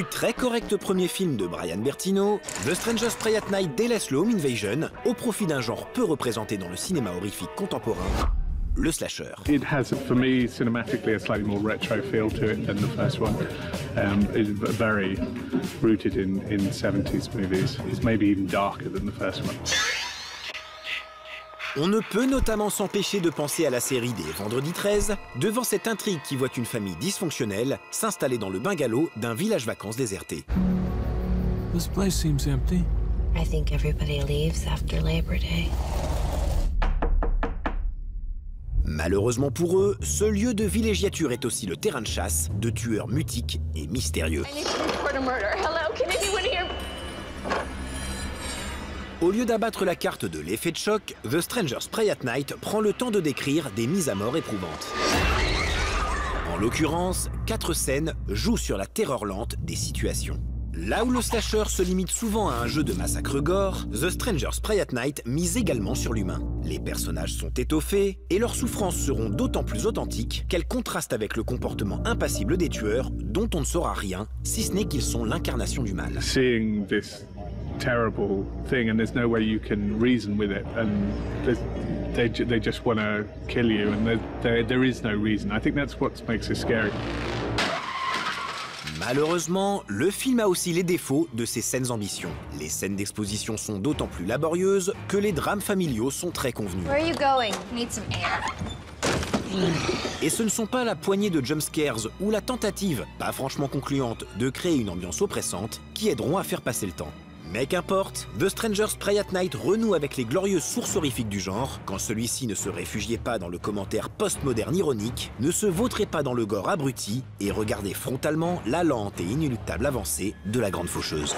très correct premier film de Brian Bertino, The Strangers Prey at Night délaisse le home invasion au profit d'un genre peu représenté dans le cinéma horrifique contemporain, le slasher. It has, for me, cinematically a slightly more retro feel to it than the first one. It's very rooted in 70s movies. It's maybe even darker than the first one. On ne peut notamment s'empêcher de penser à la série des Vendredi 13, devant cette intrigue qui voit une famille dysfonctionnelle s'installer dans le bungalow d'un village vacances déserté. This place seems empty. I think everybody leaves after Labor Day. Malheureusement pour eux, ce lieu de villégiature est aussi le terrain de chasse de tueurs mutiques et mystérieux. Au lieu d'abattre la carte de l'effet de choc, The Strangers Prey at Night prend le temps de décrire des mises à mort éprouvantes. En l'occurrence, 4 scènes jouent sur la terreur lente des situations. Là où le slasher se limite souvent à un jeu de massacre gore, The Strangers Prey at Night mise également sur l'humain. Les personnages sont étoffés et leurs souffrances seront d'autant plus authentiques qu'elles contrastent avec le comportement impassible des tueurs dont on ne saura rien, si ce n'est qu'ils sont l'incarnation du mal. Seeing this terrible thing and there's no way you can reason with it and they just want to kill you and there is no reason. I think that's what makes it scary. Malheureusement, le film a aussi les défauts de ses saines ambitions. Les scènes d'exposition sont d'autant plus laborieuses que les drames familiaux sont très convenus. Where are you going? Need some air. Et ce ne sont pas la poignée de jumpscares ou la tentative, pas franchement concluante, de créer une ambiance oppressante qui aideront à faire passer le temps. Mais qu'importe, The Strangers Prey at Night renoue avec les glorieuses sources horrifiques du genre, quand celui-ci ne se réfugiait pas dans le commentaire post-moderne ironique, ne se vautrait pas dans le gore abruti et regardait frontalement la lente et inéluctable avancée de la grande faucheuse.